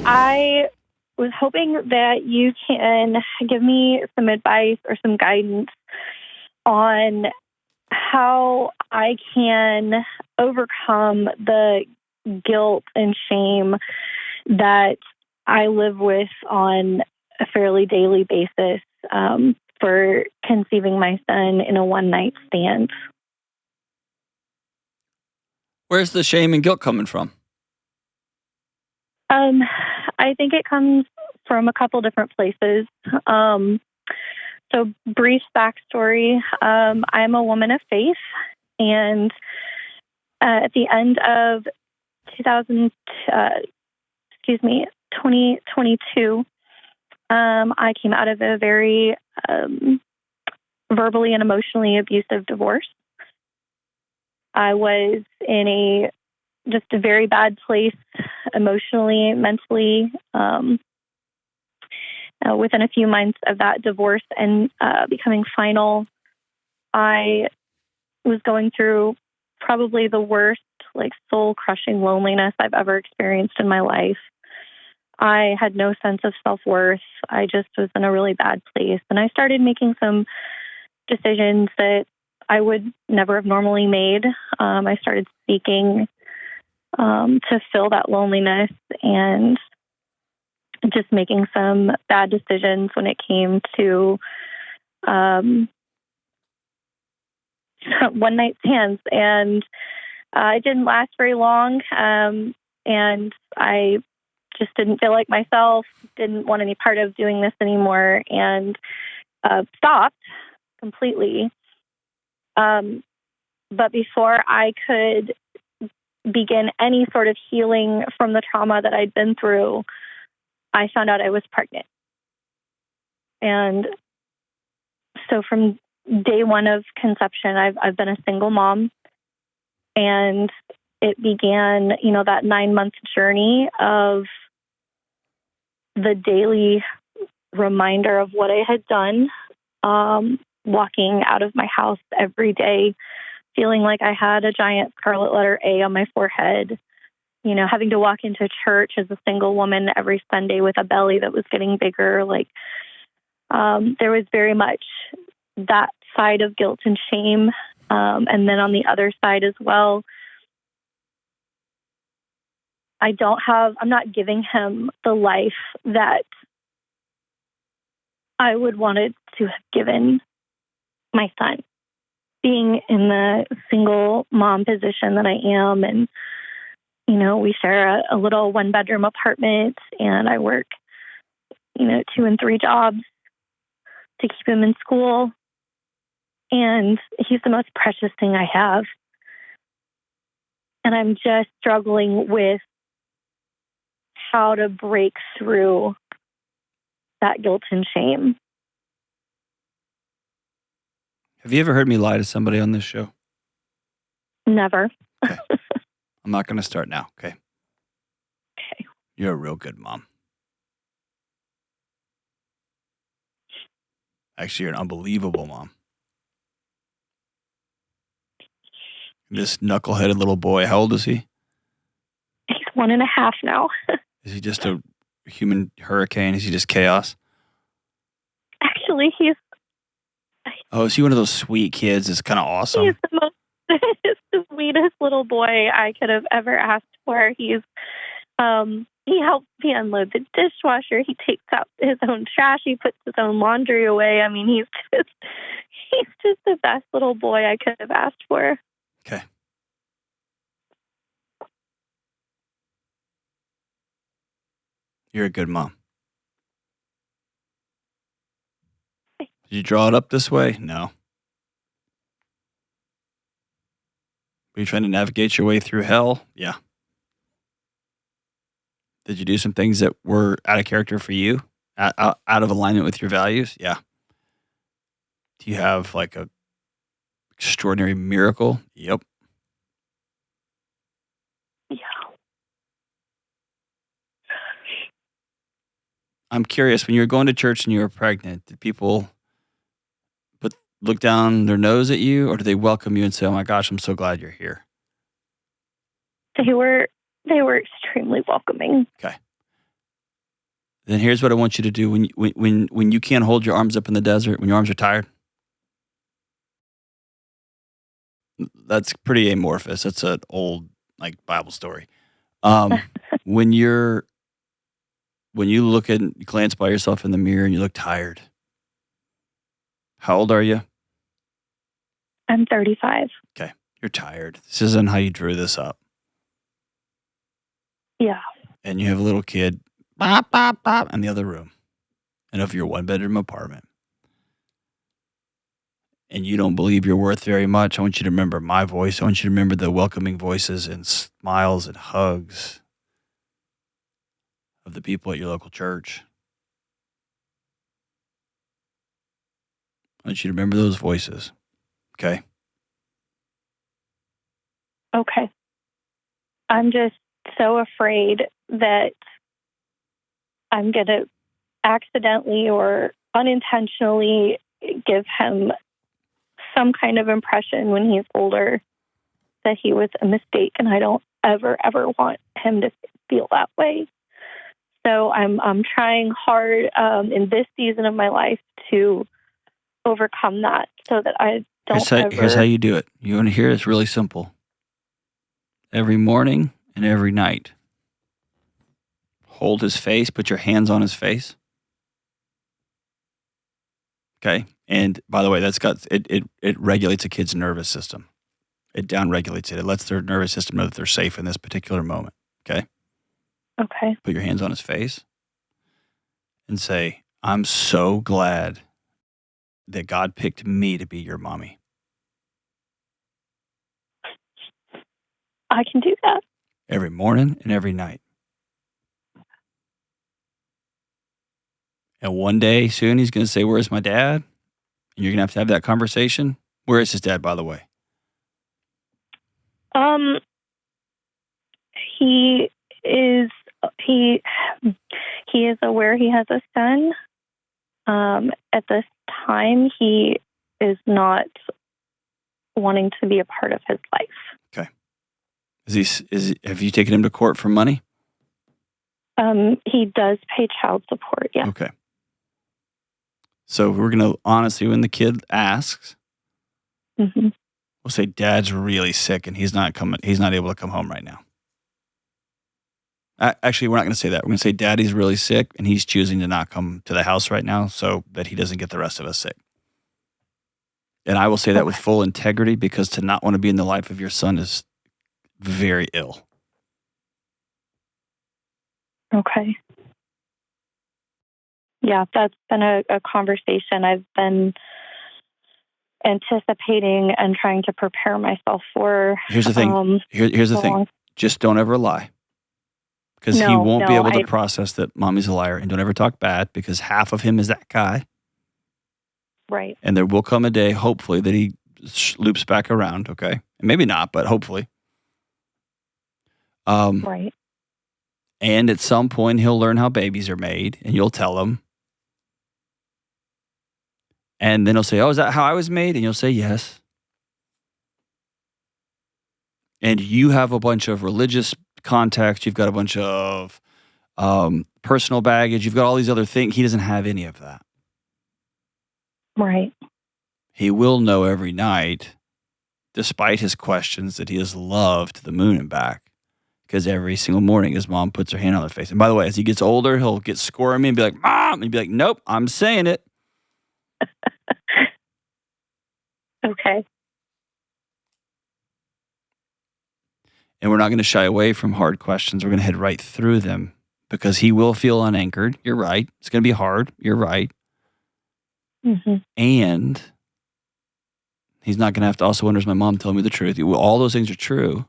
I was hoping that you can give me some advice or some guidance on how I can overcome the guilt and shame that I live with on a fairly daily basis for conceiving my son in a one-night stand. Where's the shame and guilt coming from? I think it comes from a couple different places. So brief backstory, I'm a woman of faith, and at the end of 2022, I came out of a very verbally and emotionally abusive divorce. I was in just a very bad place emotionally, mentally, within a few months of that divorce and becoming final. I was going through probably the worst, soul-crushing loneliness I've ever experienced in my life. I had no sense of self-worth. I just was in a really bad place. And I started making some decisions that I would never have normally made. I started seeking to fill that loneliness and just making some bad decisions when it came to one-night stands. And it didn't last very long. And I just didn't feel like myself, didn't want any part of doing this anymore, and stopped completely. But before I could begin any sort of healing from the trauma that I'd been through, I found out I was pregnant. And so from day one of conception, I've been a single mom. And it began, that 9-month journey of the daily reminder of what I had done, walking out of my house every day, feeling like I had a giant scarlet letter A on my forehead, having to walk into church as a single woman every Sunday with a belly that was getting bigger. There was very much that side of guilt and shame. And then on the other side as well, I'm not giving him the life that I would wanted to have given my son. Being in the single mom position that I am, and, we share a little 1-bedroom apartment, and I work, 2 and 3 jobs to keep him in school. And he's the most precious thing I have. And I'm just struggling with how to break through that guilt and shame. Have you ever heard me lie to somebody on this show? Never. Okay. I'm not going to start now, okay? Okay. You're a real good mom. Actually, you're an unbelievable mom. This knuckleheaded little boy, how old is he? He's 1.5 now. Is he just a human hurricane? Is he just chaos? Actually, is he one of those sweet kids that's kind of awesome? He's the sweetest little boy I could have ever asked for. He helps me unload the dishwasher. He takes out his own trash. He puts his own laundry away. I mean, he's just the best little boy I could have asked for. Okay. You're a good mom. Did you draw it up this way? No. Were you trying to navigate your way through hell? Yeah. Did you do some things that were out of character for you? Out of alignment with your values? Yeah. Do you have like a extraordinary miracle? Yep. Yeah. I'm curious, when you were going to church and you were pregnant, did people look down their nose at you, or did they welcome you and say, "Oh my gosh, I'm so glad you're here"? They were extremely welcoming. Okay. Then here's what I want you to do when you can't hold your arms up in the desert, when your arms are tired. That's pretty amorphous. That's an old like Bible story. Um, when you're when you look at you glance by yourself in the mirror and you look tired. How old are you? I'm 35. Okay, you're tired. This isn't how you drew this up. Yeah. And you have a little kid, bop, bop, bop, in the other room, and of your one-bedroom apartment. And you don't believe you're worth very much. I want you to remember my voice. I want you to remember the welcoming voices and smiles and hugs of the people at your local church. I want you to remember those voices. Okay? Okay. I'm just so afraid that I'm going to accidentally or unintentionally give him some kind of impression when he's older that he was a mistake, and I don't ever want him to feel that way. So I'm trying hard in this season of my life to overcome that so that I don't Here's how you do it. You want to hear it? It's really simple. Every morning and every night, hold his face, put your hands on his face. Okay? And by the way, that's got it regulates a kid's nervous system. It downregulates it. It lets their nervous system know that they're safe in this particular moment. Okay? Okay. Put your hands on his face and say, I'm so glad that God picked me to be your mommy. I can do that. Every morning and every night. And one day soon he's going to say, where's my dad? And you're going to have that conversation. Where is his dad, by the way? He is aware he has a son. At this time, he is not wanting to be a part of his life. Okay. Have you taken him to court for money? He does pay child support, yeah. Okay. So we're going to, honestly, when the kid asks, we'll say, Dad's really sick and he's not able to come home right now. Actually, we're not going to say that. We're going to say, Daddy's really sick and he's choosing to not come to the house right now so that he doesn't get the rest of us sick. And I will say that with full integrity, because to not want to be in the life of your son is very ill. Okay. Yeah, that's been a conversation I've been anticipating and trying to prepare myself for. Here's the thing. Here's the thing. Just don't ever lie. Because he won't be able to process that mommy's a liar. And don't ever talk bad, because half of him is that guy. Right. And there will come a day, hopefully, that he loops back around, okay? And maybe not, but hopefully. Right. And at some point, he'll learn how babies are made, and you'll tell him. And then he'll say, oh, is that how I was made? And you'll say, yes. And you have a bunch of religious context. You've got a bunch of personal baggage. You've got all these other things. He doesn't have any of that. Right. He will know every night, despite his questions, that he is loved to the moon and back. Because every single morning his mom puts her hand on his face. And by the way, as he gets older, he'll get squirmy and be like, Mom! And he'd be like, nope, I'm saying it. Okay. And we're not going to shy away from hard questions. We're going to head right through them, because he will feel unanchored. You're right. It's going to be hard. You're right. And he's not going to have to also wonder, is my mom telling me the truth? All those things are true.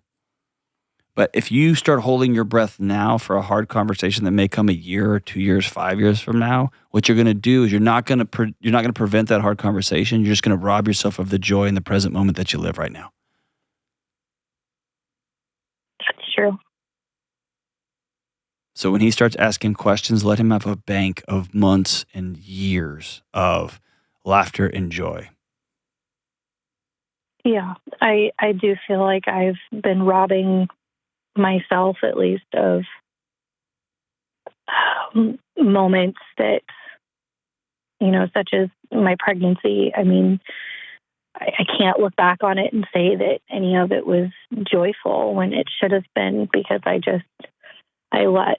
But if you start holding your breath now for a hard conversation that may come a year or 2 years, 5 years from now, what you're going to do is you're not going to prevent that hard conversation. You're just going to rob yourself of the joy in the present moment that you live right now. That's true. So when he starts asking questions, let him have a bank of months and years of laughter and joy. Yeah, I do feel like I've been robbing myself, at least, of moments that, such as my pregnancy. I mean, I can't look back on it and say that any of it was joyful when it should have been, because I let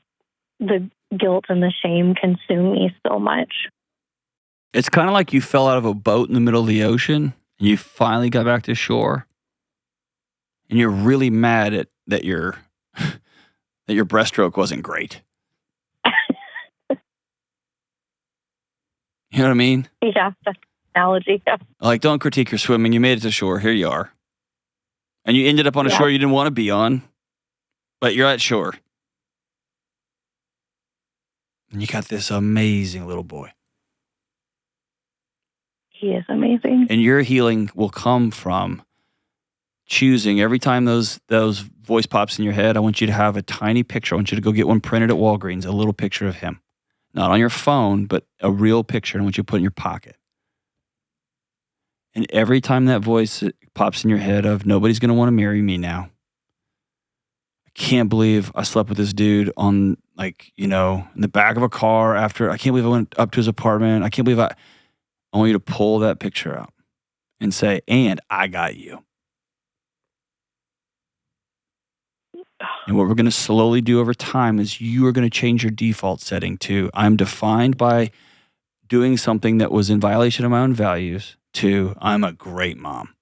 the guilt and the shame consume me so much. It's kind of like you fell out of a boat in the middle of the ocean and you finally got back to shore, and you're really mad that your breaststroke wasn't great. You know what I mean? Yeah, that's an analogy. Yeah. Like, don't critique your swimming. You made it to shore. Here you are. And you ended up on a shore you didn't want to be on, but you're at shore. And you got this amazing little boy. He is amazing. And your healing will come from choosing every time those voice pops in your head. I want you to have a tiny picture. I want you to go get one printed at Walgreens, a little picture of him. Not on your phone, but a real picture. I want you to put in your pocket. And every time that voice pops in your head of, nobody's going to want to marry me now. I can't believe I slept with this dude on, in the back of a car after. I can't believe I went up to his apartment. I can't believe I want you to pull that picture out and say, and I got you. And what we're going to slowly do over time is you are going to change your default setting to, I'm defined by doing something that was in violation of my own values, to, I'm a great mom.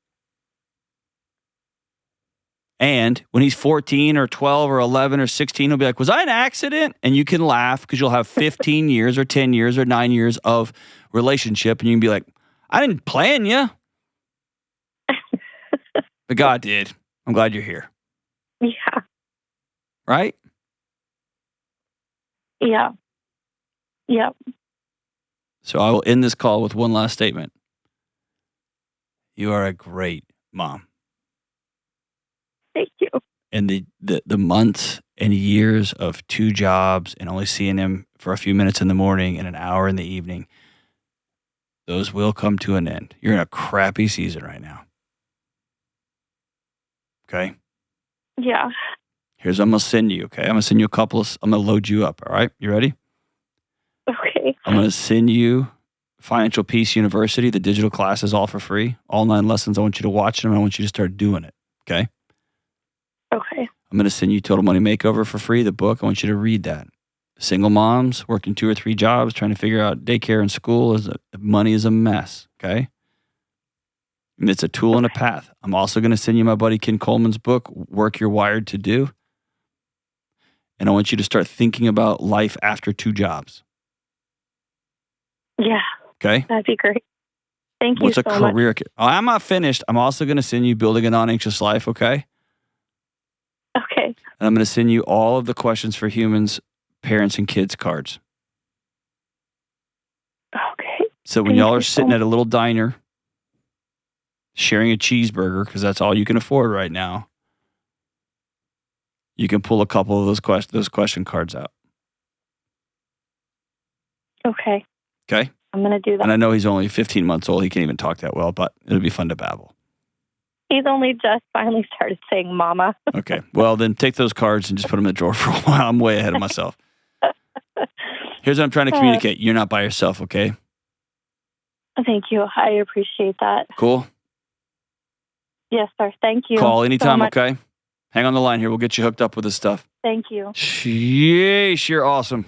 And when he's 14 or 12 or 11 or 16, he'll be like, was I an accident? And you can laugh because you'll have 15 years or 10 years or 9 years of relationship. And you can be like, I didn't plan you. But God did. I'm glad you're here. Yeah. Right? Yeah. Yeah. So I will end this call with one last statement. You are a great mom. Thank you. And the months and years of 2 jobs and only seeing him for a few minutes in the morning and an hour in the evening, those will come to an end. You're in a crappy season right now. Okay? Yeah. Here's what I'm going to send you, okay? I'm going to send you I'm going to load you up, all right? You ready? Okay. I'm going to send you Financial Peace University, the digital classes, all for free. All 9 lessons. I want you to watch them, and I want you to start doing it, okay? Okay. I'm going to send you Total Money Makeover for free, the book. I want you to read that. Single moms working 2 or 3 jobs, trying to figure out daycare and school, money is a mess, okay? And it's a tool and a path. I'm also going to send you my buddy Ken Coleman's book, Work You're Wired to Do. And I want you to start thinking about life after 2 jobs. Yeah. Okay? That'd be great. Thank you What's so a career? I'm not finished. I'm also going to send you Building a Non-Anxious Life, okay? Okay. And I'm going to send you all of the questions for humans, parents, and kids cards. Okay. So when y'all are sitting at a little diner, sharing a cheeseburger, because that's all you can afford right now, you can pull a couple of those question cards out. Okay. Okay? I'm going to do that. And I know he's only 15 months old. He can't even talk that well, but it'll be fun to babble. He's only just finally started saying mama. Okay. Well, then take those cards and just put them in the drawer for a while. I'm way ahead of myself. Here's what I'm trying to communicate. You're not by yourself, okay? Thank you. I appreciate that. Cool? Yes, sir. Thank you. Call anytime, so okay? Hang on the line here. We'll get you hooked up with this stuff. Thank you. Sheesh, you're awesome.